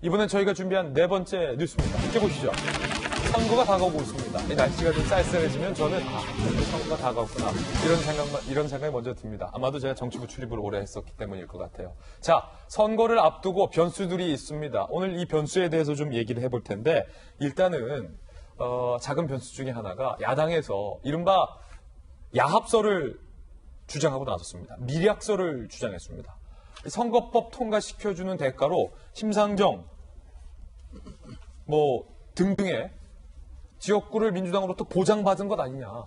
이번엔 저희가 준비한 네 번째 뉴스입니다. 함께 보시죠. 선거가 다가오고 있습니다. 이 날씨가 좀 쌀쌀해지면 저는 선거가 다가왔구나 이런 생각이 먼저 듭니다. 아마도 제가 정치부 출입을 오래 했었기 때문일 것 같아요. 자, 선거를 앞두고 변수들이 있습니다. 오늘 이 변수에 대해서 좀 얘기를 해볼 텐데 일단은 작은 변수 중에 하나가 야당에서 이른바 야합설을 주장하고 나섰습니다. 미략설을 주장했습니다. 선거법 통과시켜주는 대가로 심상정 등등의 지역구를 민주당으로부터 보장받은 것 아니냐.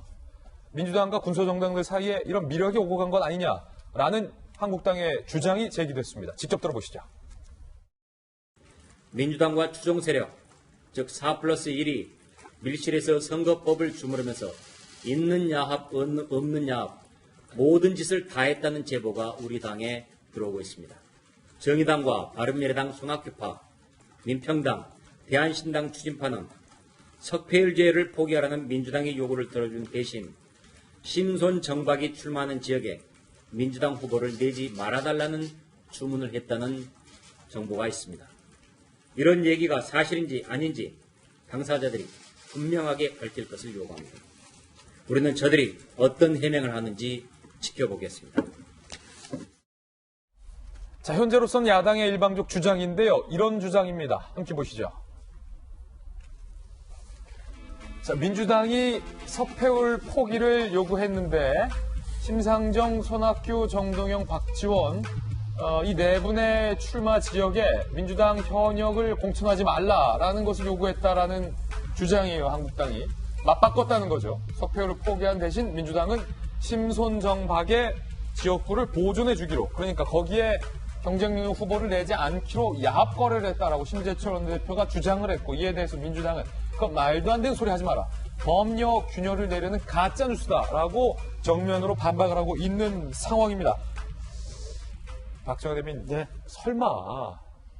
민주당과 군소정당들 사이에 이런 미력이 오고 간 것 아니냐라는 한국당의 주장이 제기됐습니다. 직접 들어보시죠. 민주당과 추종 세력, 즉 4+1이 밀실에서 선거법을 주무르면서 있는 야합, 없는 야합, 모든 짓을 다 했다는 제보가 우리 당에 들어오고 있습니다. 정의당과 바른미래당 손학규파, 민평당, 대한신당 추진파는 석패율제를 포기하라는 민주당의 요구를 들어준 대신 심손 정박이 출마하는 지역에 민주당 후보를 내지 말아달라는 주문을 했다는 정보가 있습니다. 이런 얘기가 사실인지 아닌지 당사자들이 분명하게 밝힐 것을 요구합니다. 우리는 저들이 어떤 해명을 하는지 지켜보겠습니다. 자, 현재로선 야당의 일방적 주장인데요. 이런 주장입니다. 함께 보시죠. 자, 민주당이 석패율 포기를 요구했는데 심상정, 손학규, 정동영, 박지원 이 네 분의 출마 지역에 민주당 현역을 공천하지 말라라는 것을 요구했다라는 주장이에요. 한국당이 맞바꿨다는 거죠. 석패율을 포기한 대신 민주당은 심손정박의 지역구를 보존해 주기로, 그러니까 거기에 경쟁력 후보를 내지 않기로 야합 거래를 했다라고 심재철 원내대표가 주장을 했고, 이에 대해서 민주당은 그건 말도 안 되는 소리 하지 마라, 법력 균열을 내려는 가짜 뉴스다라고 정면으로 반박을 하고 있는 상황입니다. 박정희 대변인, 네. 설마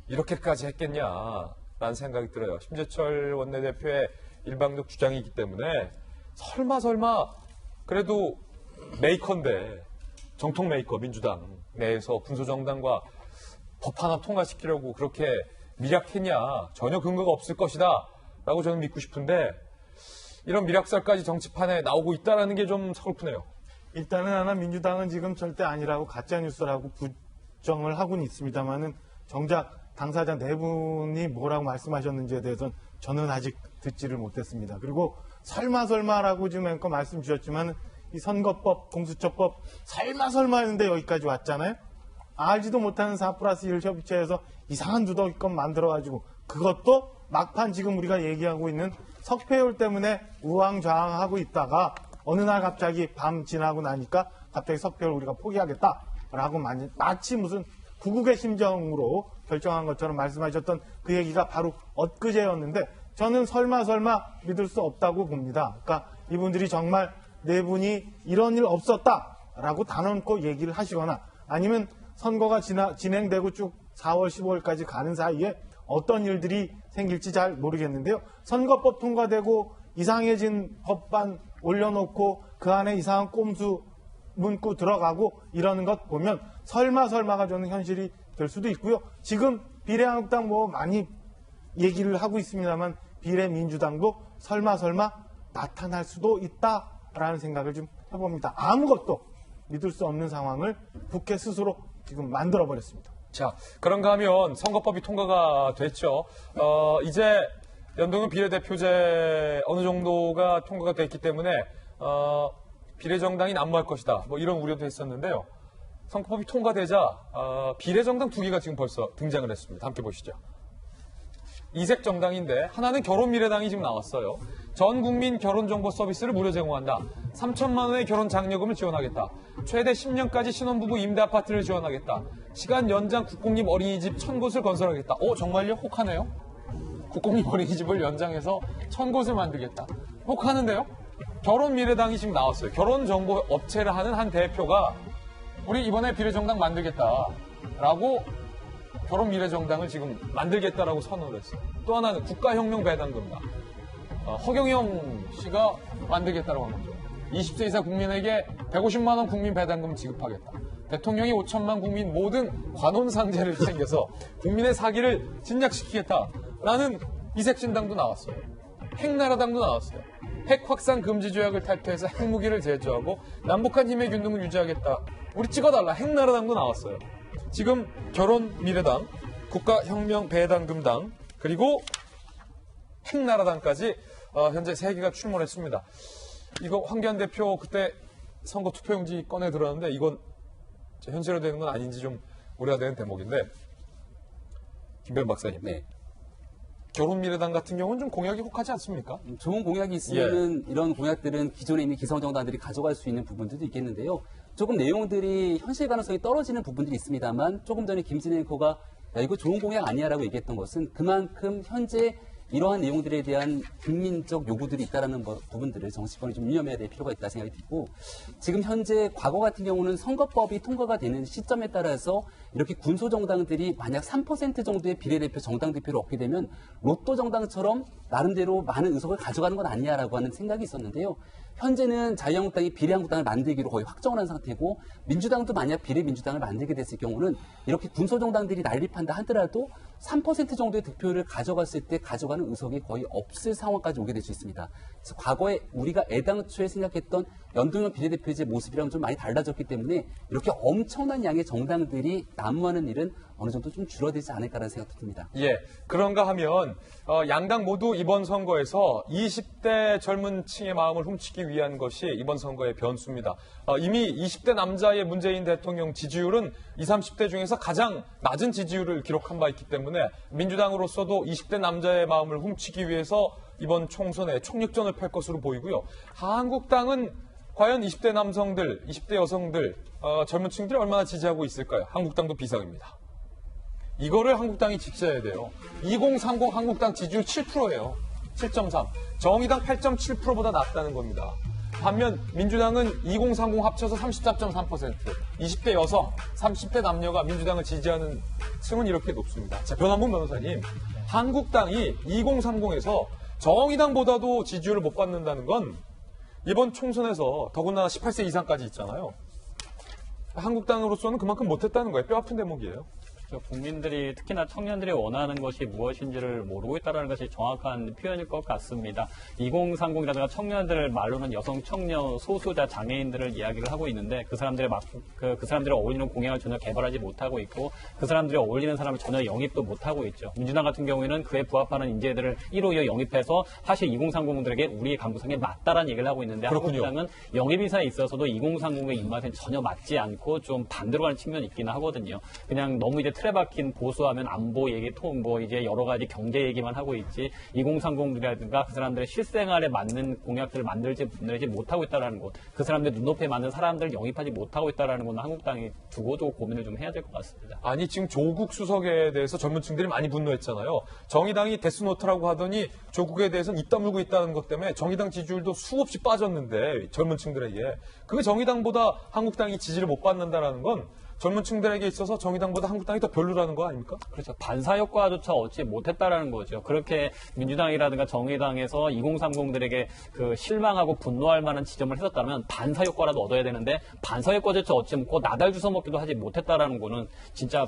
이렇게까지 했겠냐라는 생각이 들어요. 심재철 원내대표의 일방적 주장이기 때문에 설마 그래도 메이커인데, 정통 메이커 민주당 내에서 군소정당과 법 하나 통과시키려고 그렇게 미략했냐, 전혀 근거가 없을 것이다 라고 저는 믿고 싶은데 이런 미략설까지 정치판에 나오고 있다는 게 좀 서글프네요. 일단은 하나 민주당은 지금 절대 아니라고 가짜뉴스라고 부정을 하고는 있습니다만은 정작 당사자 네 분이 뭐라고 말씀하셨는지에 대해서는 저는 아직 듣지를 못했습니다. 그리고 설마라고 지금 앵커 말씀 주셨지만 이 선거법, 공수처법 설마 했는데 여기까지 왔잖아요. 알지도 못하는 4+1 협의체에서 이상한 누더기권 만들어가지고 그것도 막판 지금 우리가 얘기하고 있는 석패율 때문에 우왕좌왕하고 있다가 어느 날 갑자기 밤 지나고 나니까 갑자기 석패율 우리가 포기하겠다라고 마치 무슨 구국의 심정으로 결정한 것처럼 말씀하셨던 그 얘기가 바로 엊그제였는데 저는 설마 믿을 수 없다고 봅니다. 그러니까 이분들이 정말 네 분이 이런 일 없었다라고 단언코 얘기를 하시거나 아니면 선거가 진행되고 쭉 4월, 15월까지 가는 사이에 어떤 일들이 생길지 잘 모르겠는데요. 선거법 통과되고 이상해진 법안 올려놓고 그 안에 이상한 꼼수 문구 들어가고 이러는 것 보면 설마가 저는 현실이 될 수도 있고요. 지금 비례한국당 많이 얘기를 하고 있습니다만 비례민주당도 설마 나타날 수도 있다라는 생각을 좀 해봅니다. 아무것도 믿을 수 없는 상황을 국회 스스로 지금 만들어버렸습니다. 자, 그런가 하면 선거법이 통과가 됐죠. 이제 연동형 비례대표제 어느 정도가 통과가 됐기 때문에 비례정당이 난무할 것이다, 이런 우려도 했었는데요. 선거법이 통과되자 비례정당 두 개가 지금 벌써 등장을 했습니다. 함께 보시죠. 이색 정당인데 하나는 결혼미래당이 지금 나왔어요. 전 국민 결혼정보 서비스를 무료 제공한다. 3천만 원의 결혼 장려금을 지원하겠다. 최대 10년까지 신혼부부 임대아파트를 지원하겠다. 시간 연장 국공립 어린이집 1000곳을 건설하겠다. 정말요? 혹하네요. 국공립 어린이집을 연장해서 1000곳을 만들겠다. 혹하는데요. 결혼미래당이 지금 나왔어요. 결혼정보 업체를 하는 한 대표가 우리 이번에 비례정당 만들겠다라고 결혼미래정당을 지금 만들겠다라고 선언을 했어요. 또 하나는 국가혁명 배당금다. 허경영 씨가 만들겠다라고 한 거죠. 20세 이상 국민에게 150만 원 국민 배당금 지급하겠다. 대통령이 5천만 국민 모든 관혼상제를 챙겨서 국민의 사기를 진작시키겠다라는 이색신당도 나왔어요. 핵나라당도 나왔어요. 핵 확산 금지 조약을 탈퇴해서 핵무기를 제조하고 남북한 힘의 균등을 유지하겠다. 우리 찍어달라. 핵나라당도 나왔어요. 지금 결혼미래당, 국가혁명배당금당, 그리고 핵나라당까지 현재 3개가 출몰했습니다. 이거 황교안 대표 그때 선거 투표용지 꺼내 들었는데 이건 현실화되는 건 아닌지 좀 우려가 되는 대목인데, 김병 박사님. 네. 결혼미래당 같은 경우는 좀 공약이 혹하지 않습니까? 좋은 공약이 있으면은 이런 공약들은 기존에 있는 기성정당들이 가져갈 수 있는 부분들도 있겠는데요. 조금 내용들이 현실 가능성이 떨어지는 부분들이 있습니다만 조금 전에 김진애 앵커가 야, 이거 좋은 공약 아니야라고 얘기했던 것은 그만큼 현재 이러한 내용들에 대한 국민적 요구들이 있다는 부분들을 정치권이 좀 유념해야 될 필요가 있다 생각이 들고, 지금 현재 과거 같은 경우는 선거법이 통과가 되는 시점에 따라서 이렇게 군소정당들이 만약 3% 정도의 비례대표 정당 대표를 얻게 되면 로또 정당처럼 나름대로 많은 의석을 가져가는 건 아니냐라고 하는 생각이 있었는데요. 현재는 자유한국당이 비례한국당을 만들기로 거의 확정을 한 상태고, 민주당도 만약 비례민주당을 만들게 됐을 경우는 이렇게 군소정당들이 난립한다 하더라도 3% 정도의 득표를 가져갔을 때 가져가는 의석이 거의 없을 상황까지 오게 될 수 있습니다. 그래서 과거에 우리가 애당초에 생각했던 연동형 비례대표제 모습이랑 좀 많이 달라졌기 때문에 이렇게 엄청난 양의 정당들이 난무하는 일은 어느 정도 좀 줄어들지 않을까라는 생각도 듭니다. 예, 그런가 하면 양당 모두 이번 선거에서 20대 젊은 층의 마음을 훔치기 위한 것이 이번 선거의 변수입니다. 이미 20대 남자의 문재인 대통령 지지율은 20, 30대 중에서 가장 낮은 지지율을 기록한 바 있기 때문에 민주당으로서도 20대 남자의 마음을 훔치기 위해서 이번 총선에 총력전을 펼 것으로 보이고요. 한국당은 과연 20대 남성들, 20대 여성들, 젊은 층들이 얼마나 지지하고 있을까요? 한국당도 비상입니다. 이거를 한국당이 지켜야 돼요. 2030 한국당 지지율 7%예요. 7.3. 정의당 8.7%보다 낮다는 겁니다. 반면 민주당은 2030 합쳐서 34.3%. 20대 여성, 30대 남녀가 민주당을 지지하는 층은 이렇게 높습니다. 자, 변한문 변호사님. 한국당이 2030에서 정의당보다도 지지율을 못 받는다는 건 이번 총선에서 더군다나 18세 이상까지 있잖아요. 한국당으로서는 그만큼 못했다는 거예요. 뼈 아픈 대목이에요. 국민들이, 특히나 청년들이 원하는 것이 무엇인지를 모르고 있다는 것이 정확한 표현일 것 같습니다. 2030이라든가 청년들을 말로는 여성, 청년, 소수자, 장애인들을 이야기를 하고 있는데 그 사람들이 그 사람들이 어울리는 공약을 전혀 개발하지 못하고 있고 그 사람들이 어울리는 사람을 전혀 영입도 못하고 있죠. 민주당 같은 경우에는 그에 부합하는 인재들을 1호 영입해서 사실 2030들에게 우리의 감구성에 맞다라는 얘기를 하고 있는데, 그렇군요. 한국당은 영입 인사에 있어서도 2030의 입맛에 전혀 맞지 않고 좀 반대로 가는 측면이 있긴 하거든요. 그냥 너무 이제 틀에 박힌 보수하면 안보 얘기, 이제 여러 가지 경제 얘기만 하고 있지 2030이라든가 그 사람들의 실생활에 맞는 공약들을 만들지 못하고 있다는 것, 그 사람들 눈높이에 맞는 사람들을 영입하지 못하고 있다는 것은 한국당이 두고두고 고민을 좀 해야 될 것 같습니다. 아니, 지금 조국 수석에 대해서 젊은 층들이 많이 분노했잖아요. 정의당이 데스노트라고 하더니 조국에 대해서는 입 다물고 있다는 것 때문에 정의당 지지율도 수없이 빠졌는데 젊은 층들에게. 그게 정의당보다 한국당이 지지를 못 받는다는 건 젊은 층들에게 있어서 정의당보다 한국당이 더 별로라는 거 아닙니까? 그렇죠. 반사 효과조차 얻지 못했다라는 거죠. 그렇게 민주당이라든가 정의당에서 2030들에게 그 실망하고 분노할 만한 지점을 했었다면 반사 효과라도 얻어야 되는데 반사 효과조차 얻지 못고 나달 주워 먹기도 하지 못했다라는 거는 진짜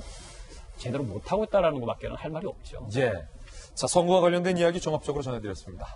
제대로 못하고 있다라는 것밖에는 할 말이 없죠. 예. 자, 선거와 관련된 이야기 종합적으로 전해드렸습니다.